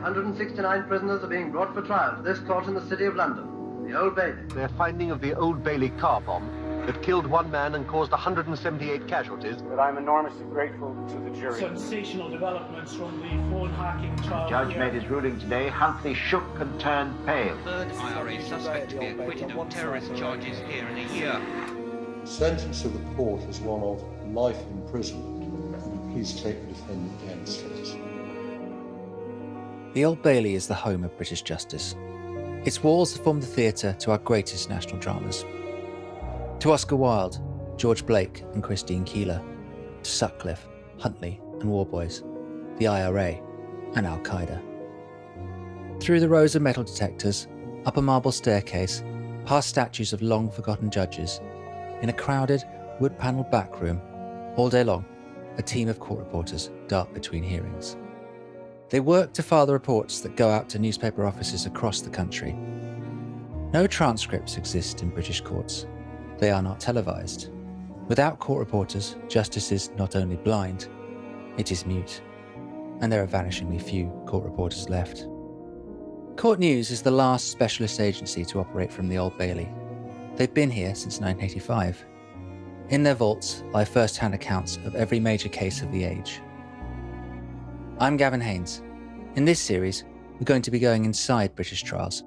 169 prisoners are being brought for trial to this court in the City of London, the Old Bailey. Their finding of the Old Bailey car bomb that killed one man and caused 178 casualties. But I'm enormously grateful to the jury. Sensational developments from the phone hacking trial. The judge made his ruling today. Huntly shook and turned pale. Third IRA suspect to be acquitted of terrorist charges here in a year. The sentence of the court is one of life imprisonment. Please take the defendant downstairs. The Old Bailey is the home of British justice. Its walls form the theatre to our greatest national dramas. To Oscar Wilde, George Blake and Christine Keeler. To Sutcliffe, Huntley and Warboys, the IRA and Al-Qaeda. Through the rows of metal detectors, up a marble staircase, past statues of long-forgotten judges, in a crowded, wood-panelled back room, all day long, a team of court reporters dart between hearings. They work to file the reports that go out to newspaper offices across the country. No transcripts exist in British courts. They are not televised. Without court reporters, justice is not only blind, it is mute. And there are vanishingly few court reporters left. Court News is the last specialist agency to operate from the Old Bailey. They've been here since 1985. In their vaults lie first-hand accounts of every major case of the age. I'm Gavin Haynes. In this series, we're going to be going inside British trials,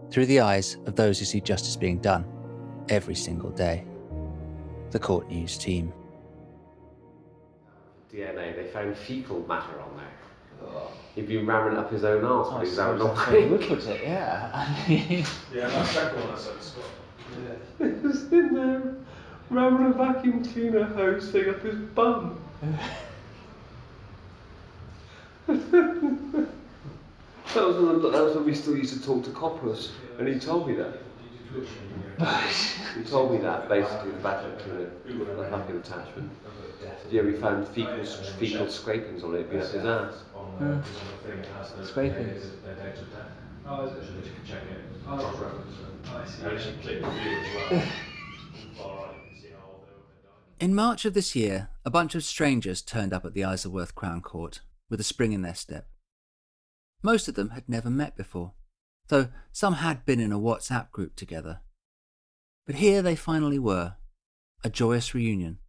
through the eyes of those who see justice being done every single day. The Court News team. DNA, they found fecal matter on there. Oh. He'd been ramming up his own arse when he was out Look at it, yeah. Yeah, that second one I said, Scott. Yeah. He was in there ramming a vacuum cleaner hose thing up his bum. That was when we still used to talk to coppers, and he told me that. He told me that, basically, the vacuum cleaner, the vacuum attachment. Yeah, we found fecal scrapings on it, being up his ass. Scrapings? In March of this year, a bunch of strangers turned up at the Isleworth Crown Court with a spring in their step. Most of them had never met before, though some had been in a WhatsApp group together. But here they finally were, a joyous reunion,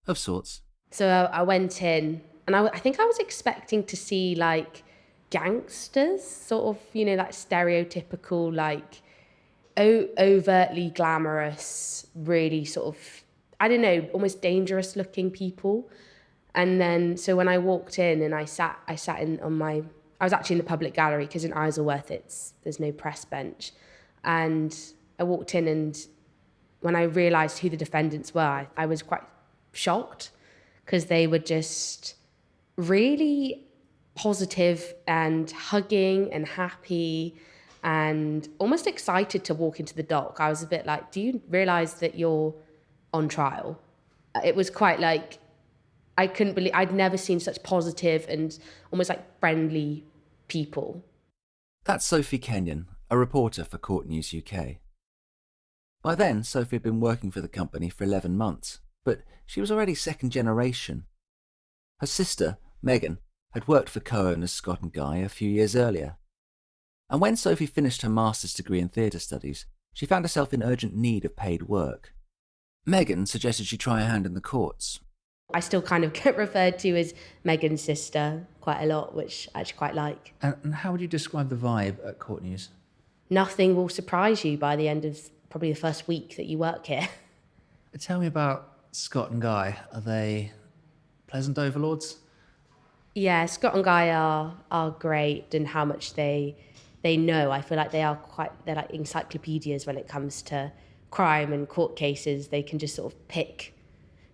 of sorts. So I went in, and I think I was expecting to see, like, gangsters, sort of, you know, like stereotypical, like, overtly glamorous, really sort of, I don't know, almost dangerous looking people. And then, so when I walked in and I sat in on my, I was actually in the public gallery, because in Isleworth there's no press bench. And I walked in, and when I realised who the defendants were, I was quite shocked, because they were just really positive and hugging and happy and almost excited to walk into the dock. I was a bit like, do you realise that you're on trial? It was quite like, I couldn't believe, I'd never seen such positive and almost like friendly people. That's Sophie Kenyon, a reporter for Court News UK. By then, Sophie had been working for the company for 11 months, but she was already second generation. Her sister, Megan, had worked for co-owners Scott and Guy a few years earlier. And when Sophie finished her master's degree in theatre studies, she found herself in urgent need of paid work. Megan suggested she try a hand in the courts. I still kind of get referred to as Megan's sister quite a lot, which I actually quite like. And how would you describe the vibe at Court News? Nothing will surprise you by the end of probably the first week that you work here. Tell me about Scott and Guy. Are they pleasant overlords? Yeah, Scott and Guy are great, and how much they know. I feel like they're like encyclopedias when it comes to crime and court cases. They can just sort of pick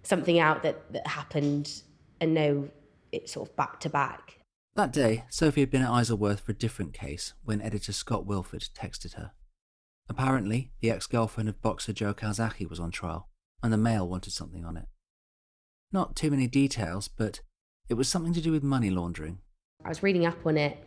something out that happened and know it sort of back to back. That day, Sophie had been at Isleworth for a different case when editor Scott Wilford texted her. Apparently, the ex-girlfriend of boxer Joe Calzaghe was on trial, and the Mail wanted something on it. Not too many details, but it was something to do with money laundering. I was reading up on it,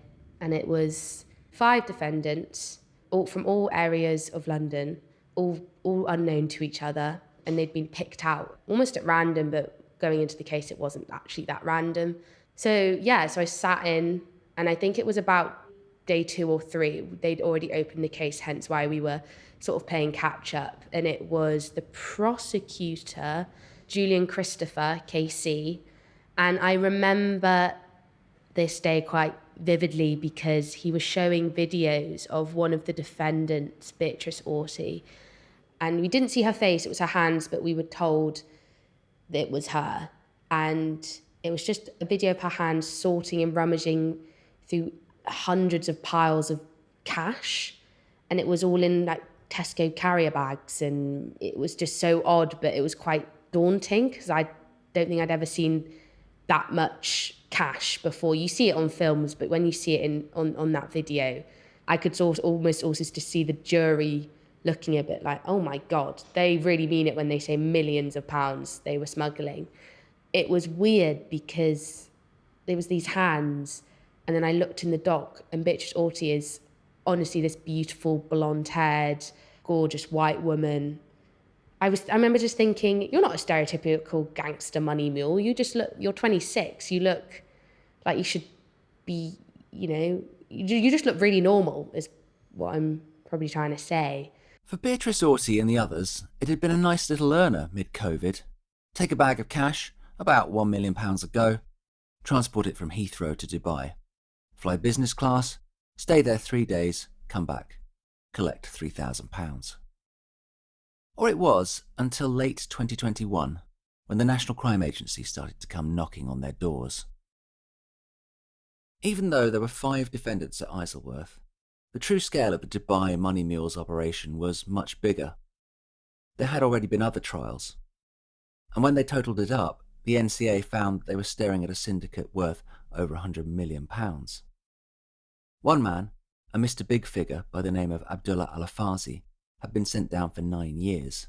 and it was 5 defendants, all from all areas of London, all unknown to each other, and they'd been picked out almost at random, but going into the case, it wasn't actually that random. So I sat in, and I think it was about day 2 or 3. They'd already opened the case, hence why we were sort of playing catch up. And it was the prosecutor, Julian Christopher, KC. And I remember this day quite vividly because he was showing videos of one of the defendants, Beatrice Orty. And we didn't see her face, it was her hands, but we were told that it was her. And it was just a video of her hands sorting and rummaging through hundreds of piles of cash. And it was all in like Tesco carrier bags. And it was just so odd, but it was quite daunting because I don't think I'd ever seen that much cash before. You see it on films, but when you see it on that video, I could almost also just see the jury looking a bit like, oh my God, they really mean it when they say millions of pounds they were smuggling. It was weird because there was these hands, and then I looked in the dock, and Beatrice Orty is honestly this beautiful, blonde-haired, gorgeous white woman. I remember just thinking, you're not a stereotypical gangster money mule. You're 26. You look like you should be, you just look really normal, is what I'm probably trying to say. For Beatrice Orty and the others, it had been a nice little earner mid-COVID. Take a bag of cash, about £1 million a go, transport it from Heathrow to Dubai, fly business class, stay there 3 days, come back, collect £3,000. Or it was until late 2021, when the National Crime Agency started to come knocking on their doors. Even though there were 5 defendants at Isleworth, the true scale of the Dubai Money Mules operation was much bigger. There had already been other trials, and when they totalled it up, the NCA found they were staring at a syndicate worth over £100 million. One man, a Mr. Big Figure by the name of Abdullah Al-Afazi, had been sent down for 9 years.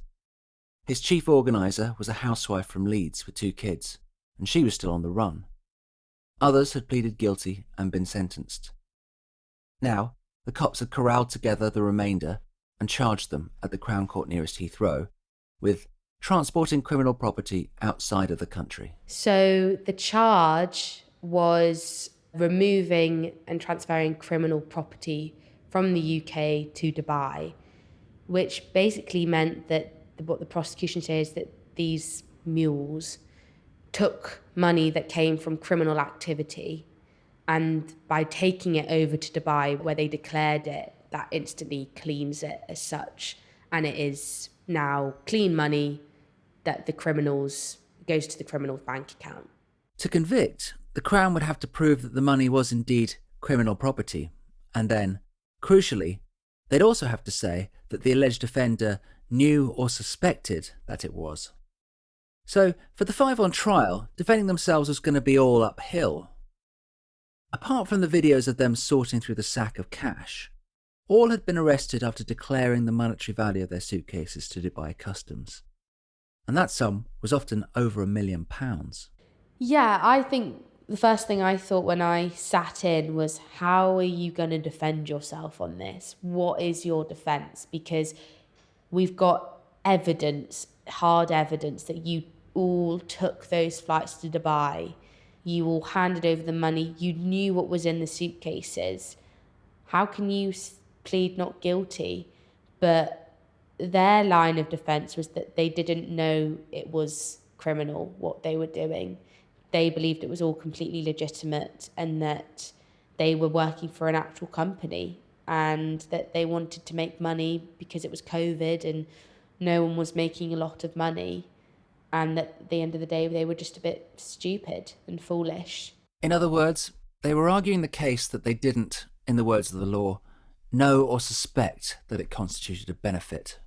His chief organiser was a housewife from Leeds with 2 kids, and she was still on the run. Others had pleaded guilty and been sentenced. Now, the cops had corralled together the remainder and charged them at the Crown Court nearest Heathrow with transporting criminal property outside of the country. So the charge was removing and transferring criminal property from the UK to Dubai, which basically meant that what the prosecution says that these mules took money that came from criminal activity, and by taking it over to Dubai where they declared it, that instantly cleans it as such, and it is now clean money that goes to the criminal's bank account. To convict, the Crown would have to prove that the money was indeed criminal property, and then, crucially, they'd also have to say that the alleged offender knew or suspected that it was. So, for the 5 on trial, defending themselves was going to be all uphill. Apart from the videos of them sorting through the sack of cash, all had been arrested after declaring the monetary value of their suitcases to Dubai Customs. And that sum was often over £1 million. Yeah, I think the first thing I thought when I sat in was, how are you going to defend yourself on this? What is your defence? Because we've got evidence, hard evidence, that you all took those flights to Dubai. You all handed over the money. You knew what was in the suitcases. How can you plead not guilty? But their line of defence was that they didn't know it was criminal, what they were doing. They believed it was all completely legitimate and that they were working for an actual company and that they wanted to make money because it was COVID and no one was making a lot of money, and that at the end of the day they were just a bit stupid and foolish. In other words, they were arguing the case that they didn't, in the words of the law, know or suspect that it constituted a benefit.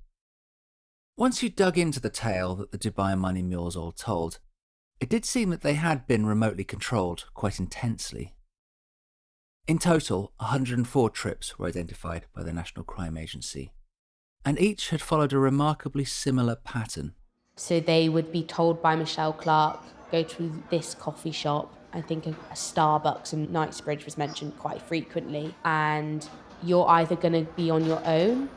Once you dug into the tale that the Dubai money mules all told, it did seem that they had been remotely controlled quite intensely. In total, 104 trips were identified by the National Crime Agency, and each had followed a remarkably similar pattern. So they would be told by Michelle Clark, go to this coffee shop. I think a Starbucks in Knightsbridge was mentioned quite frequently, and you're either going to be on your own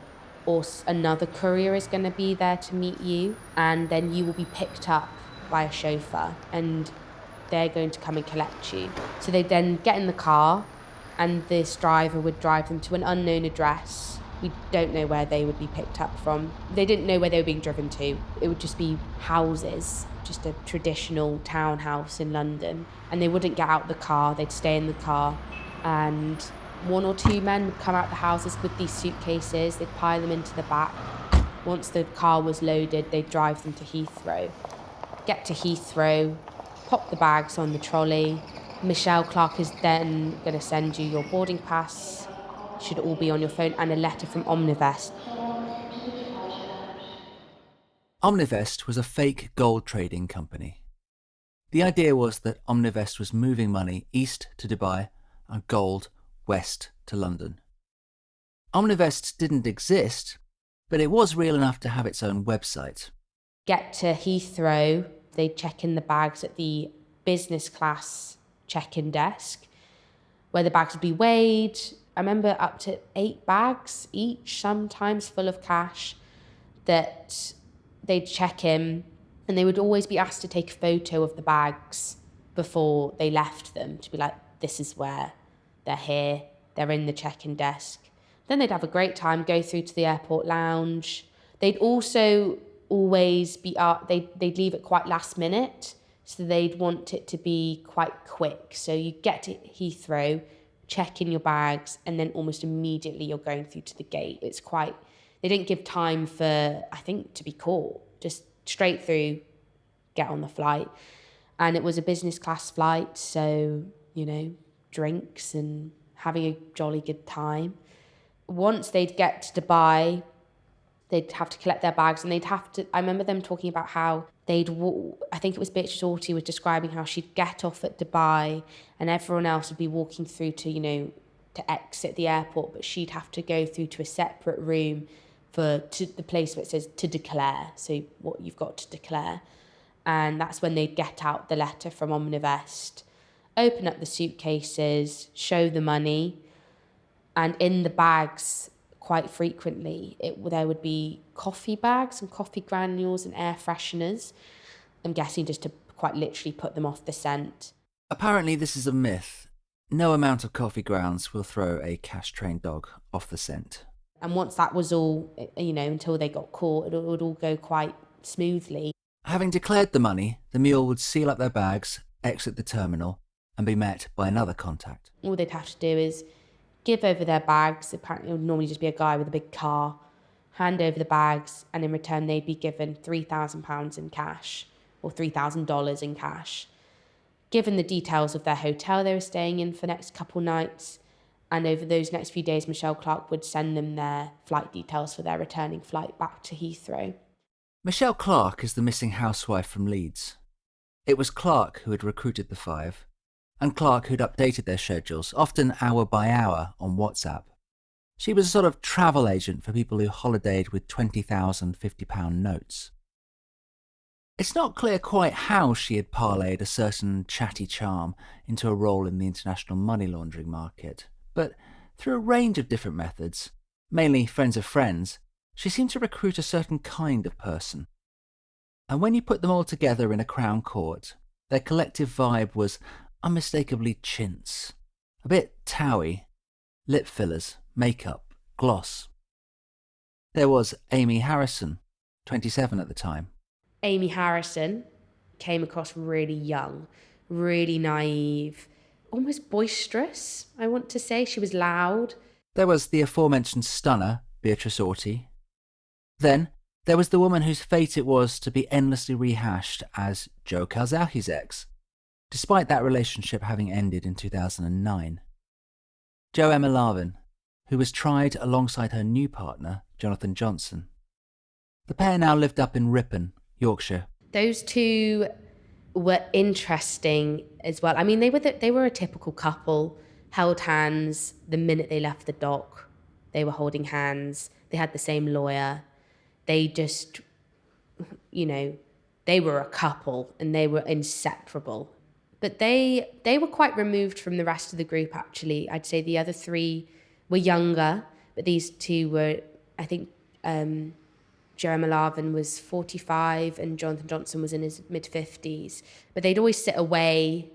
or another courier is going to be there to meet you, and then you will be picked up by a chauffeur and they're going to come and collect you. So they then get in the car and this driver would drive them to an unknown address. We don't know where they would be picked up from. They didn't know where they were being driven to. It would just be houses, just a traditional townhouse in London. And they wouldn't get out the car, they'd stay in the car. And 1 or 2 men would come out the houses with these suitcases, they'd pile them into the back. Once the car was loaded, they'd drive them to Heathrow. Get to Heathrow, pop the bags on the trolley. Michelle Clark is then going to send you your boarding pass, should all be on your phone, and a letter from Omnivest. Omnivest was a fake gold trading company. The idea was that Omnivest was moving money east to Dubai and gold west to London. Omnivest didn't exist, but it was real enough to have its own website. Get to Heathrow, they'd check in the bags at the business class check-in desk, where the bags would be weighed. I remember up to 8 bags each, sometimes full of cash, that they'd check in, and they would always be asked to take a photo of the bags before they left them, to be like, this is where they're here, they're in the check-in desk. Then they'd have a great time, go through to the airport lounge. They'd also always be they'd leave it quite last minute, so they'd want it to be quite quick. So you get to Heathrow, check in your bags, and then almost immediately you're going through to the gate. They didn't give time for, I think, to be caught. Just straight through, get on the flight. And it was a business class flight, so, drinks and having a jolly good time. Once they'd get to Dubai, they'd have to collect their bags, and I remember them talking about how I think it was Beatrice Orty was describing how she'd get off at Dubai and everyone else would be walking through to exit the airport, but she'd have to go through to a separate room to the place where it says to declare, so what you've got to declare. And that's when they'd get out the letter from Omnivest, open up the suitcases, show the money, and in the bags, quite frequently, there would be coffee bags and coffee granules and air fresheners. I'm guessing just to quite literally put them off the scent. Apparently this is a myth. No amount of coffee grounds will throw a cash-trained dog off the scent. And once that was all, until they got caught, it would all go quite smoothly. Having declared the money, the mule would seal up their bags, exit the terminal, and be met by another contact. All they'd have to do is give over their bags. Apparently it would normally just be a guy with a big car, hand over the bags, and in return they'd be given £3,000 in cash, or $3,000 in cash. Given the details of their hotel they were staying in for the next couple nights, and over those next few days Michelle Clark would send them their flight details for their returning flight back to Heathrow. Michelle Clark is the missing housewife from Leeds. It was Clark who had recruited the 5, and Clark who'd updated their schedules, often hour by hour, on WhatsApp. She was a sort of travel agent for people who holidayed with £20,000 £50 notes. It's not clear quite how she had parlayed a certain chatty charm into a role in the international money laundering market, but through a range of different methods, mainly friends of friends, she seemed to recruit a certain kind of person. And when you put them all together in a Crown Court, their collective vibe was unmistakably chintz. A bit TOWIE, lip fillers, makeup, gloss. There was Amy Harrison, 27 at the time. Amy Harrison came across really young, really naive, almost boisterous, I want to say. She was loud. There was the aforementioned stunner, Beatrice Orty. Then there was the woman whose fate it was to be endlessly rehashed as Joe Calzaghe's ex, despite that relationship having ended in 2009. Jo Emma Larvin, who was tried alongside her new partner, Jonathan Johnson. The pair now lived up in Ripon, Yorkshire. Those two were interesting as well. I mean, they were a typical couple, held hands the minute they left the dock. They were holding hands. They had the same lawyer. They just, they were a couple and they were inseparable. But they were quite removed from the rest of the group, actually. I'd say the other 3 were younger, but these 2 were, I think, Jeremy Larvin was 45 and Jonathan Johnson was in his mid-50s. But they'd always sit away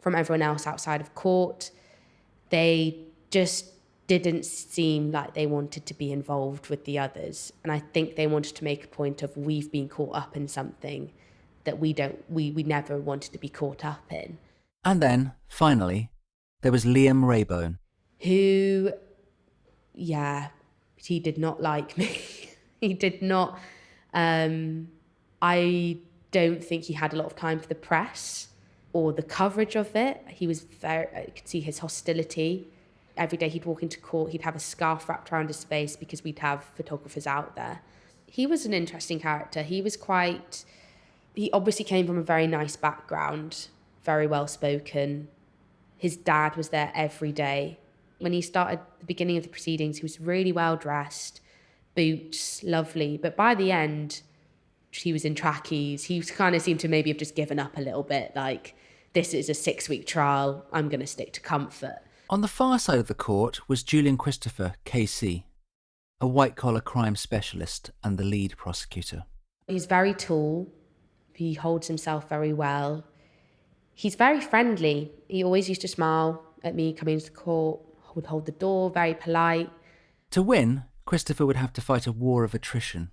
from everyone else outside of court. They just didn't seem like they wanted to be involved with the others. And I think they wanted to make a point of, we've been caught up in something that we never wanted to be caught up in. And then, finally, there was Liam Raybone. Who, yeah, he did not like me. He did not. I don't think he had a lot of time for the press or the coverage of it. He was I could see his hostility. Every day he'd walk into court, he'd have a scarf wrapped around his face because we'd have photographers out there. He was an interesting character. He obviously came from a very nice background, very well spoken. His dad was there every day. When he started the beginning of the proceedings, he was really well dressed, boots, lovely. But by the end, he was in trackies. He kind of seemed to maybe have just given up a little bit, like, this is a 6-week trial, I'm going to stick to comfort. On the far side of the court was Julian Christopher, KC, a white-collar crime specialist and the lead prosecutor. He's very tall. He holds himself very well. He's very friendly. He always used to smile at me coming into the court, would hold the door, very polite. To win, Christopher would have to fight a war of attrition.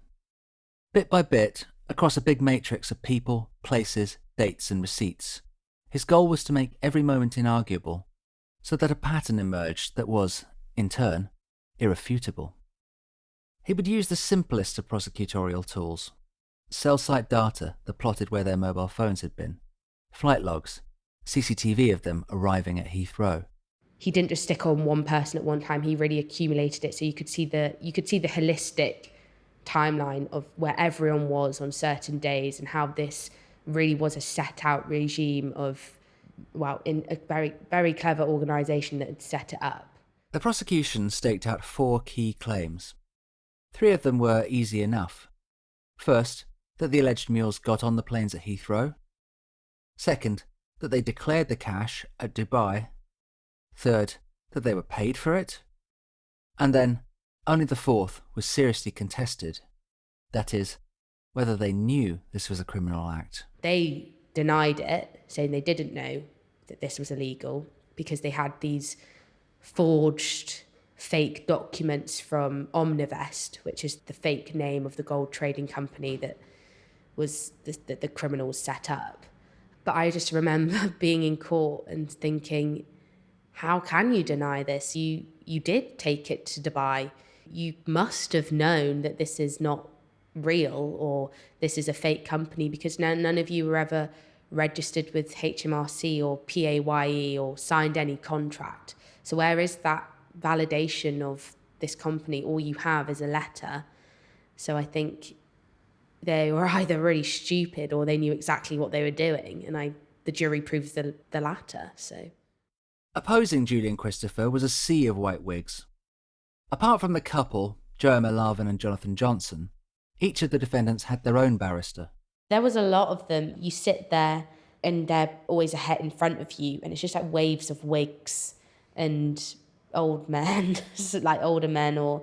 Bit by bit, across a big matrix of people, places, dates and receipts, his goal was to make every moment inarguable, so that a pattern emerged that was, in turn, irrefutable. He would use the simplest of prosecutorial tools: cell site data that plotted where their mobile phones had been, flight logs, CCTV of them arriving at Heathrow. He didn't just stick on one person at one time, he really accumulated it, so you could see the holistic timeline of where everyone was on certain days and how this really was a set out regime of, in a very, very clever organisation that had set it up. The prosecution staked out 4 key claims. 3 of them were easy enough. First, that the alleged mules got on the planes at Heathrow. Second, that they declared the cash at Dubai. Third, that they were paid for it. And then, only the 4th was seriously contested. That is, whether they knew this was a criminal act. They denied it, saying they didn't know that this was illegal because they had these forged fake documents from Omnivest, which is the fake name of the gold trading company that was that the criminals set up. But I just remember being in court and thinking, how can you deny this? You did take it to Dubai. You must have known that this is not real or this is a fake company, because none of you were ever registered with HMRC or PAYE or signed any contract. So where is that validation of this company? All you have is a letter. So I think they were either really stupid or they knew exactly what they were doing, and the jury proves the latter. So opposing Julian Christopher was a sea of white wigs. Apart from the couple, Joanna Larvin and Jonathan Johnson, each of the defendants had their own barrister. There was a lot of them. You sit there and they're always ahead in front of you, and it's just like waves of wigs and old men, like older men, or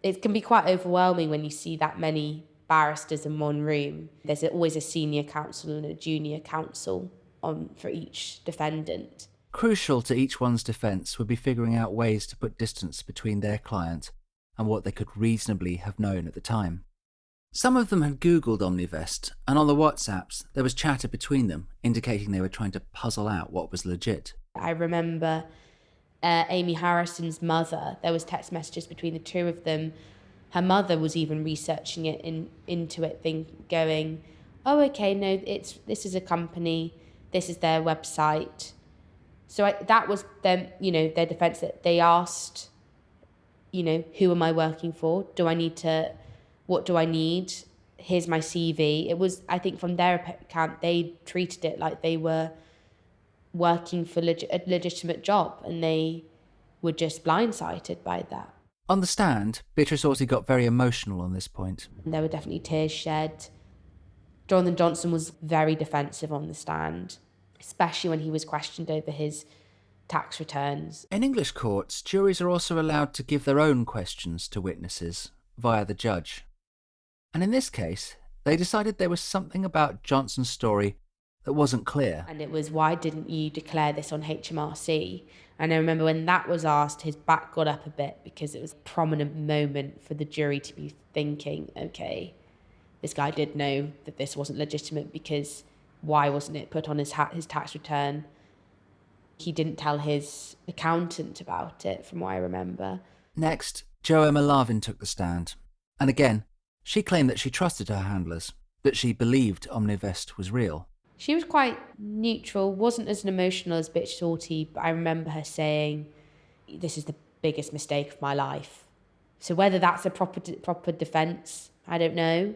it can be quite overwhelming when you see that many barristers in one room. There's always a senior counsel and a junior counsel for each defendant. Crucial to each one's defence would be figuring out ways to put distance between their client and what they could reasonably have known at the time. Some of them had Googled Omnivest, and on the WhatsApps there was chatter between them indicating they were trying to puzzle out what was legit. I remember Amy Harrison's mother, there was text messages between the two of them. Her mother was even researching it into it, going, oh, okay, no, this is a company, this is their website. So that was them, their defence, that they asked, who am I working for? What do I need? Here's my CV. It was, I think from their account, they treated it like they were working for a legitimate job, and they were just blindsided by that. On the stand, Beatrice Orsi got very emotional on this point. There were definitely tears shed. Jonathan Johnson was very defensive on the stand, especially when he was questioned over his tax returns. In English courts, juries are also allowed to give their own questions to witnesses via the judge. And in this case, they decided there was something about Johnson's story that wasn't clear. And it was, why didn't you declare this on HMRC? And I remember when that was asked, his back got up a bit because it was a prominent moment for the jury to be thinking, okay, this guy did know that this wasn't legitimate, because why wasn't it put on his tax return? He didn't tell his accountant about it, from what I remember. Next, Joanna Larvin took the stand. And again, she claimed that she trusted her handlers, that she believed Omnivest was real. She was quite neutral, wasn't as emotional as Bitch Salty, but I remember her saying, this is the biggest mistake of my life. So whether that's a proper defence, I don't know.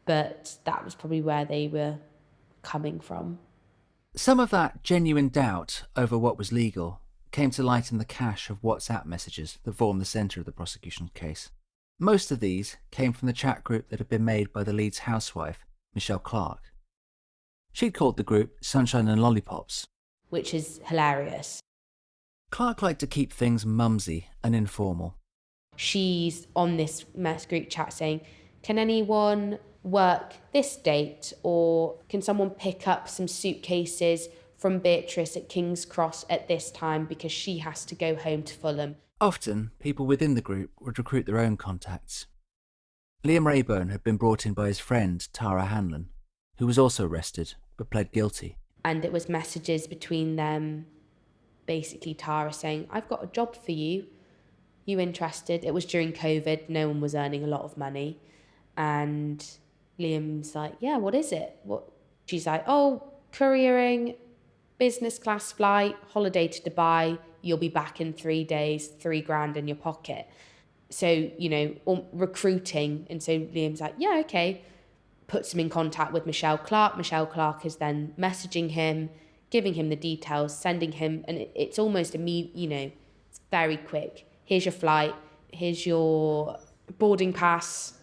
But that was probably where they were coming from. Some of that genuine doubt over what was legal came to light in the cache of WhatsApp messages that formed the centre of the prosecution's case. Most of these came from the chat group that had been made by the Leeds housewife, Michelle Clark. She'd called the group Sunshine and Lollipops, which is hilarious. Clark liked to keep things mumsy and informal. She's on this mess group chat saying, can anyone work this date, or can someone pick up some suitcases from Beatrice at King's Cross at this time because she has to go home to Fulham? Often, people within the group would recruit their own contacts. Liam Rayburn had been brought in by his friend Tara Hanlon, who was also arrested but pled guilty. And it was messages between them, basically Tara saying, I've got a job for you. You interested? It was during COVID. No one was earning a lot of money. And Liam's like, yeah, what is it? What? She's like, oh, couriering, business class flight, holiday to Dubai. You'll be back in 3 days, $3,000 in your pocket. So, recruiting. And so Liam's like, yeah, okay. Puts him in contact with Michelle Clark. Michelle Clark is then messaging him, giving him the details, sending him, and it's almost immediate, it's very quick. Here's your flight, here's your boarding pass,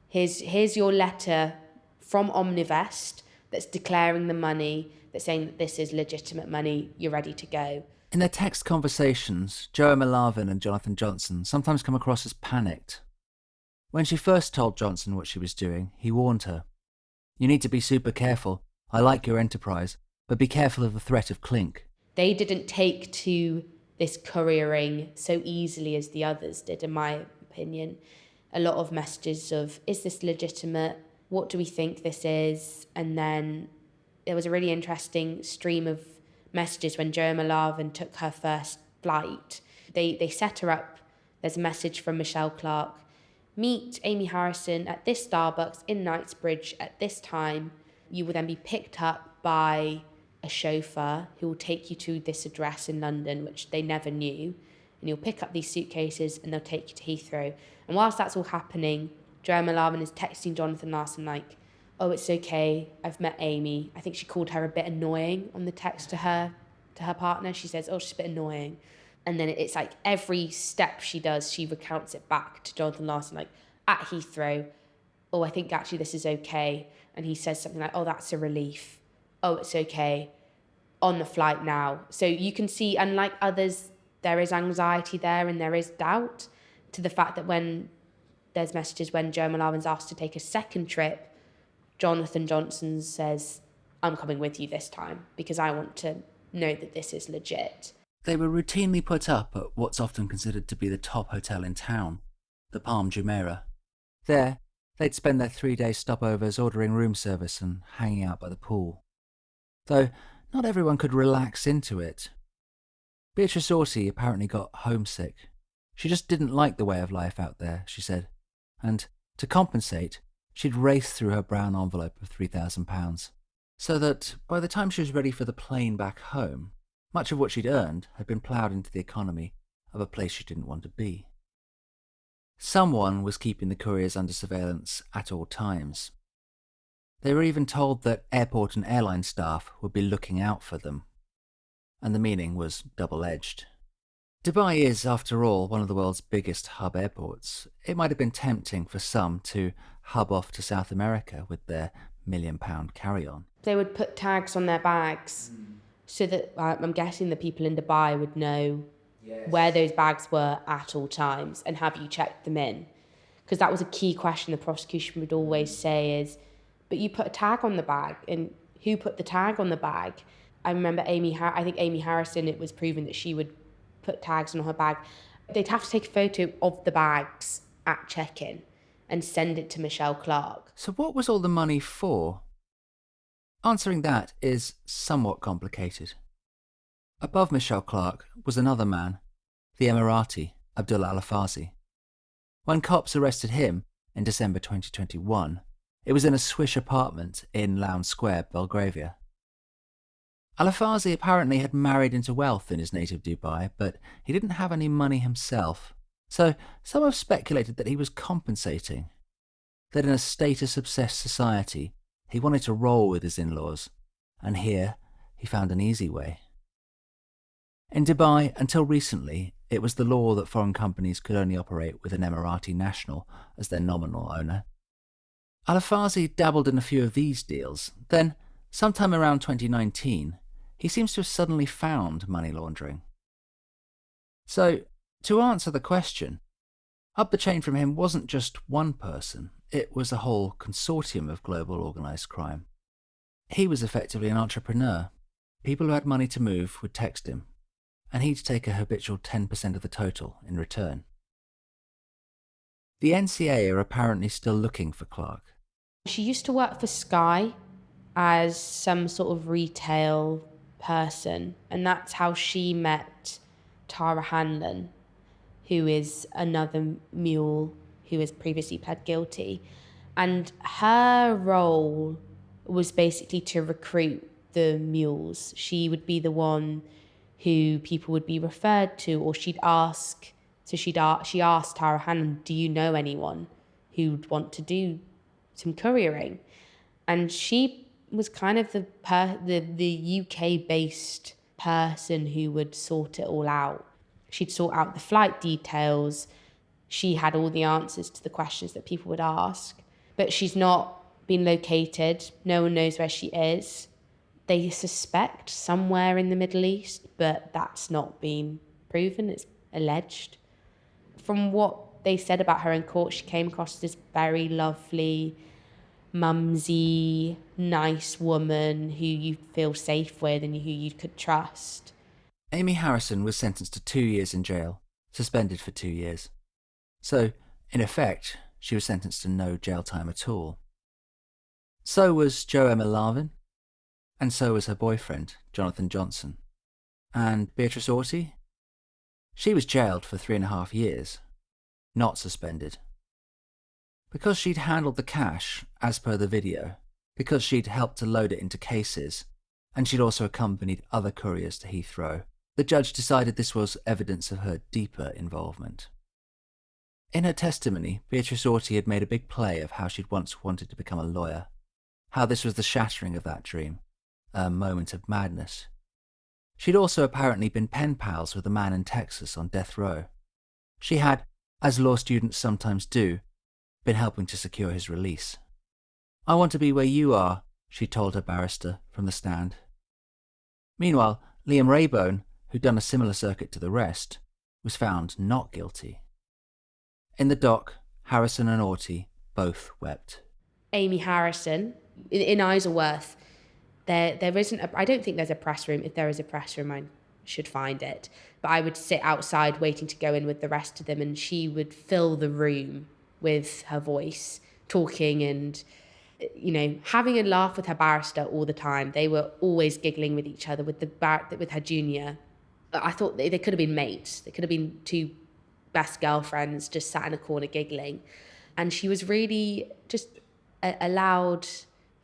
here's your letter from Omnivest that's declaring the money, that's saying that this is legitimate money, you're ready to go. In their text conversations, Joanna Larvin and Jonathan Johnson sometimes come across as panicked. When she first told Johnson what she was doing, he warned her. You need to be super careful. I like your enterprise, but be careful of the threat of clink. They didn't take to this couriering so easily as the others did, in my opinion. A lot of messages of, is this legitimate? What do we think this is? And then there was a really interesting stream of messages when Joanna Larvin took her first flight. They set her up. There's a message from Michelle Clark. Meet Amy Harrison at this Starbucks in Knightsbridge at this time. You will then be picked up by a chauffeur who will take you to this address in London, which they never knew. And you'll pick up these suitcases and they'll take you to Heathrow. And whilst that's all happening, Joanna Larvin is texting Jonathan Larson like, oh, it's okay, I've met Amy. I think she called her a bit annoying on the text to her partner. She says, oh, she's a bit annoying. And then it's like every step she does, she recounts it back to Jonathan Larson, like, at Heathrow, oh, I think actually this is okay. And he says something like, oh, that's a relief. Oh, it's okay. On the flight now. So you can see, unlike others, there is anxiety there and there is doubt, to the fact that when there's messages when Joanna Larvin's asked to take a second trip, Jonathan Johnson says, I'm coming with you this time because I want to know that this is legit. They were routinely put up at what's often considered to be the top hotel in town, the Palm Jumeirah. There, they'd spend their 3-day stopovers ordering room service and hanging out by the pool. Though not everyone could relax into it. Beatrice Orty apparently got homesick. She just didn't like the way of life out there, she said, and to compensate, she'd raced through her brown envelope of £3,000, so that by the time she was ready for the plane back home, much of what she'd earned had been ploughed into the economy of a place she didn't want to be. Someone was keeping the couriers under surveillance at all times. They were even told that airport and airline staff would be looking out for them. And the meaning was double-edged. Dubai is, after all, one of the world's biggest hub airports. It might have been tempting for some to hub off to South America with their £1 million carry-on. They would put tags on their bags so that I'm guessing the people in Dubai would know where those bags were at all times and have you checked them in. Because that was a key question the prosecution would always say is, but you put a tag on the bag and who put the tag on the bag. I remember I think Amy Harrison, it was proven that she would put tags on her bag. They'd have to take a photo of the bags at check-in and send it to Michelle Clark. So what was all the money for? Answering that is somewhat complicated. Above Michelle Clark was another man, the Emirati, Abdullah Al-Afazi. When cops arrested him in December 2021, it was in a swish apartment in Lowndes Square, Belgravia. Al-Afazi apparently had married into wealth in his native Dubai, but he didn't have any money himself, so some have speculated that he was compensating, that in a status-obsessed society, he wanted to roll with his in-laws, and here he found an easy way. In Dubai, until recently, it was the law that foreign companies could only operate with an Emirati national as their nominal owner. Al-Afazi dabbled in a few of these deals. Then, sometime around 2019, he seems to have suddenly found money laundering. So, to answer the question, up the chain from him wasn't just one person, it was a whole consortium of global organised crime. He was effectively an entrepreneur. People who had money to move would text him, and he'd take a habitual 10% of the total in return. The NCA are apparently still looking for Clark. She used to work for Sky as some sort of retail person, and that's how she met Tara Hanlon, who is another mule who has previously pled guilty. And her role was basically to recruit the mules. She would be the one who people would be referred to, or she'd ask. So she asked Tara Hanlon, do you know anyone who'd want to do some couriering? And she was kind of the UK-based person who would sort it all out. She'd sort out the flight details. She had all the answers to the questions that people would ask. But she's not been located. No one knows where she is. They suspect somewhere in the Middle East, but that's not been proven. It's alleged. From what they said about her in court, she came across as this very lovely, mumsy, nice woman who you feel safe with and who you could trust. Amy Harrison was sentenced to 2 years in jail, suspended for 2 years. So, in effect, she was sentenced to no jail time at all. So was Jo Emma Larvin, and so was her boyfriend, Jonathan Johnson. And Beatrice Orty? She was jailed for 3.5 years, not suspended. Because she'd handled the cash, as per the video, because she'd helped to load it into cases, and she'd also accompanied other couriers to Heathrow, the judge decided this was evidence of her deeper involvement. In her testimony, Beatrice Orty had made a big play of how she'd once wanted to become a lawyer, how this was the shattering of that dream, a moment of madness. She'd also apparently been pen pals with a man in Texas on death row. She had, as law students sometimes do, been helping to secure his release. "I want to be where you are," she told her barrister from the stand. Meanwhile, Liam Raybone, who'd done a similar circuit to the rest, was found not guilty. In the dock, Harrison and Orty both wept. Amy Harrison, in Isleworth, there isn't I don't think there's a press room. If there is a press room, I should find it. But I would sit outside waiting to go in with the rest of them, and she would fill the room with her voice, talking and, having a laugh with her barrister all the time. They were always giggling with each other, with her junior. I thought they could have been mates. They could have been two best girlfriends just sat in a corner giggling. And she was really just a loud,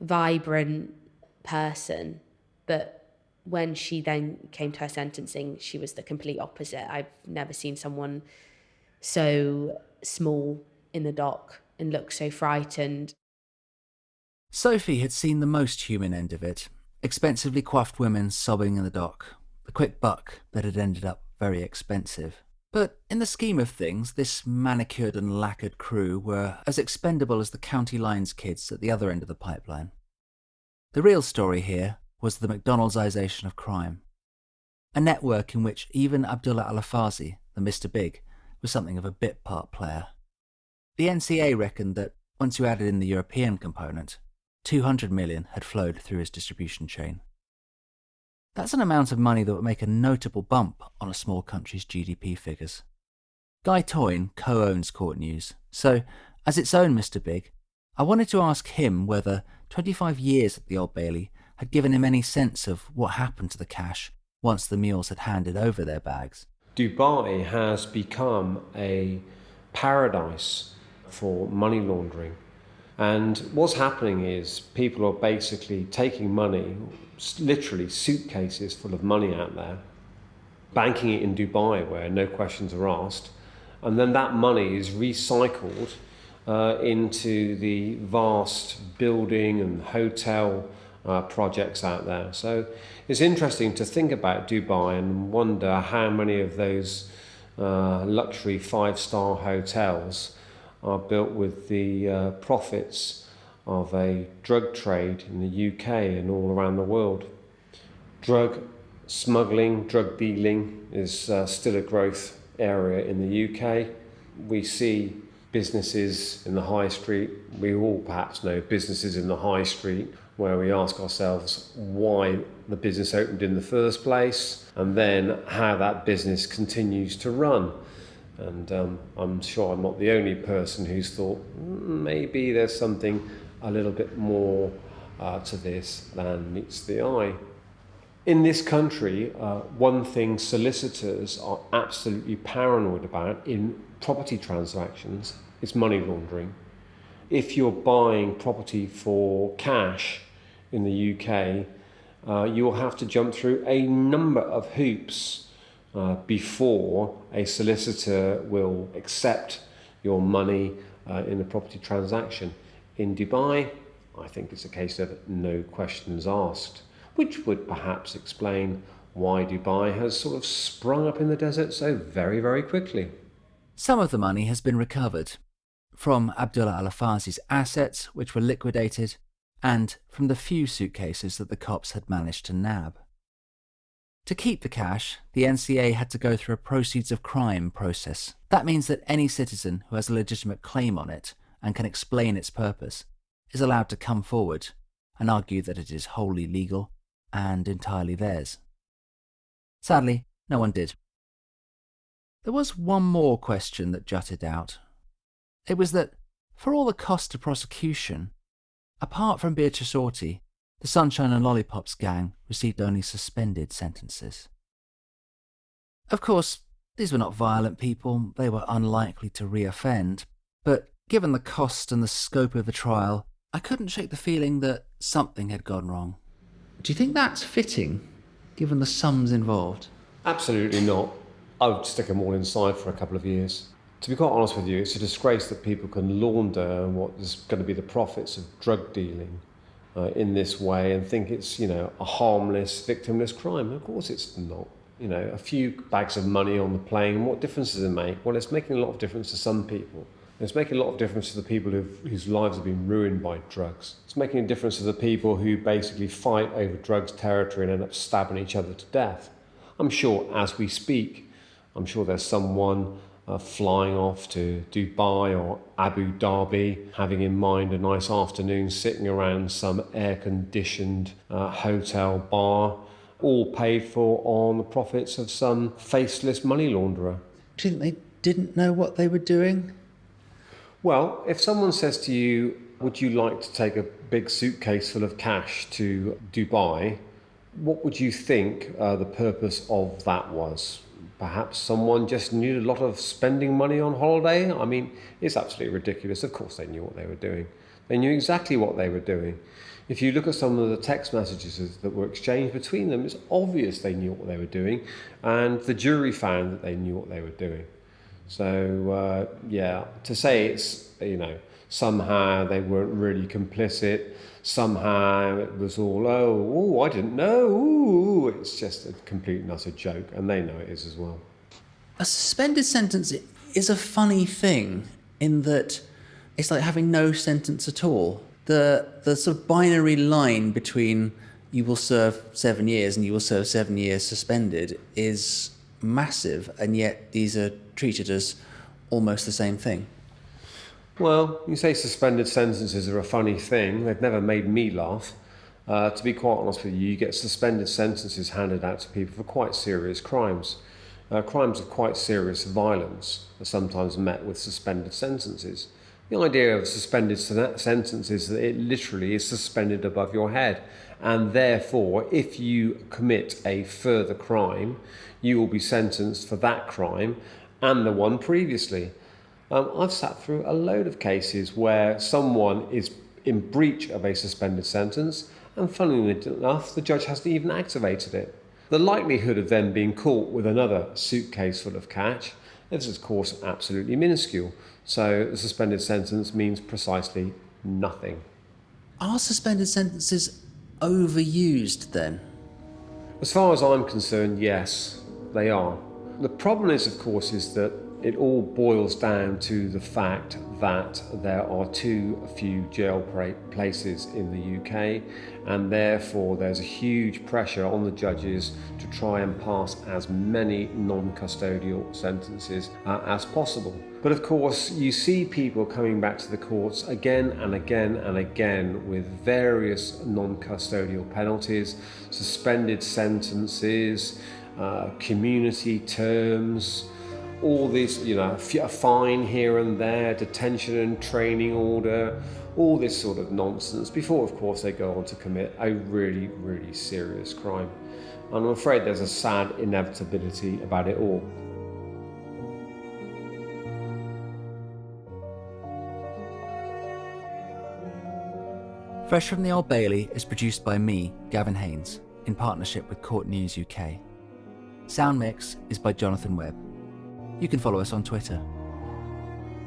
vibrant person. But when she then came to her sentencing, she was the complete opposite. I've never seen someone so small in the dock and look so frightened. Sophie had seen the most human end of it, expensively coiffed women sobbing in the dock, the quick buck that had ended up very expensive. But in the scheme of things, this manicured and lacquered crew were as expendable as the county lines kids at the other end of the pipeline. The real story here was the McDonald'sization of crime, a network in which even Abdullah Al-Afazi, the Mr. Big, was something of a bit part player. The NCA reckoned that once you added in the European component, 200 million had flowed through his distribution chain. That's an amount of money that would make a notable bump on a small country's GDP figures. Guy Toyne co-owns Court News, so, as its own Mr. Big, I wanted to ask him whether 25 years at the Old Bailey had given him any sense of what happened to the cash once the mules had handed over their bags. Dubai has become a paradise for money laundering. And what's happening is people are basically taking money, literally suitcases full of money out there, banking it in Dubai where no questions are asked, and then that money is recycled into the vast building and hotel projects out there. So it's interesting to think about Dubai and wonder how many of those luxury 5-star hotels are built with the profits of a drug trade in the UK and all around the world. Drug smuggling, drug dealing is still a growth area in the UK. We see businesses in the high street. We all perhaps know businesses in the high street where we ask ourselves why the business opened in the first place and then how that business continues to run. And I'm sure I'm not the only person who's thought maybe there's something a little bit more to this than meets the eye. In this country, one thing solicitors are absolutely paranoid about in property transactions is money laundering. If you're buying property for cash in the UK, you'll have to jump through a number of hoops before a solicitor will accept your money in a property transaction. In Dubai, I think it's a case of no questions asked, which would perhaps explain why Dubai has sort of sprung up in the desert so very, very quickly. Some of the money has been recovered from Abdullah Al-Afazi's assets, which were liquidated, and from the few suitcases that the cops had managed to nab. To keep the cash, the NCA had to go through a proceeds of crime process. That means that any citizen who has a legitimate claim on it and can explain its purpose is allowed to come forward and argue that it is wholly legal and entirely theirs. Sadly, no one did. There was one more question that jutted out. It was that, for all the cost to prosecution, apart from Beatrice Orty, the Sunshine and Lollipops Gang received only suspended sentences. Of course, these were not violent people, they were unlikely to re-offend, but given the cost and the scope of the trial, I couldn't shake the feeling that something had gone wrong. Do you think that's fitting, given the sums involved? Absolutely not. I would stick them all inside for a couple of years. To be quite honest with you, it's a disgrace that people can launder what is going to be the profits of drug dealing in this way and think it's, a harmless, victimless crime. Of course it's not. A few bags of money on the plane, what difference does it make? Well, it's making a lot of difference to some people. It's making a lot of difference to the people whose lives have been ruined by drugs. It's making a difference to the people who basically fight over drugs territory and end up stabbing each other to death. I'm sure as we speak, there's someone flying off to Dubai or Abu Dhabi, having in mind a nice afternoon sitting around some air-conditioned hotel bar, all paid for on the profits of some faceless money launderer. Do you think they didn't know what they were doing? Well, if someone says to you, would you like to take a big suitcase full of cash to Dubai, what would you think the purpose of that was? Perhaps someone just knew a lot of spending money on holiday? I mean, it's absolutely ridiculous. Of course they knew what they were doing. They knew exactly what they were doing. If you look at some of the text messages that were exchanged between them, it's obvious they knew what they were doing, and the jury found that they knew what they were doing. So, to say it's, somehow they weren't really complicit, somehow it was all, I didn't know, it's just a complete and utter joke, and they know it is as well. A suspended sentence is a funny thing in that it's like having no sentence at all. The sort of binary line between you will serve 7 years and you will serve 7 years suspended is massive, and yet these are treated as almost the same thing. Well, you say suspended sentences are a funny thing. They've never made me laugh. To be quite honest with you, you get suspended sentences handed out to people for quite serious crimes. Crimes of quite serious violence are sometimes met with suspended sentences. The idea of suspended sentence is that it literally is suspended above your head, and therefore if you commit a further crime, you will be sentenced for that crime and the one previously. I've sat through a load of cases where someone is in breach of a suspended sentence, and funnily enough, the judge hasn't even activated it. The likelihood of them being caught with another suitcase full of cash is, of course, absolutely minuscule. So the suspended sentence means precisely nothing. Are suspended sentences overused then? As far as I'm concerned, yes, they are. The problem is, of course, is that it all boils down to the fact that there are too few jail places in the UK, and therefore there's a huge pressure on the judges to try and pass as many non-custodial sentences as possible. But of course, you see people coming back to the courts again and again and again with various non-custodial penalties, suspended sentences, community terms, all this, a fine here and there, detention and training order, all this sort of nonsense, before, of course, they go on to commit a really, really serious crime. And I'm afraid there's a sad inevitability about it all. Fresh from the Old Bailey is produced by me, Gavin Haynes, in partnership with Court News UK. Sound mix is by Jonathan Webb. You can follow us on Twitter.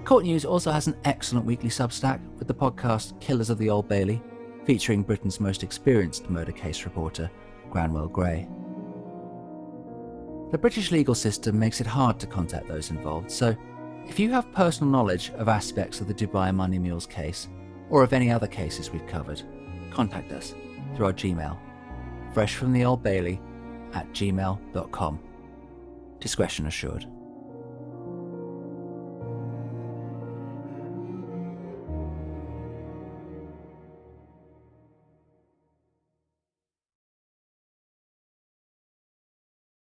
Court News also has an excellent weekly Substack with the podcast Killers of the Old Bailey, featuring Britain's most experienced murder case reporter, Granwell Gray. The British legal system makes it hard to contact those involved, so if you have personal knowledge of aspects of the Dubai Money Mules case, or of any other cases we've covered, contact us through our Gmail, freshfromtheoldbailey@gmail.com. Discretion assured.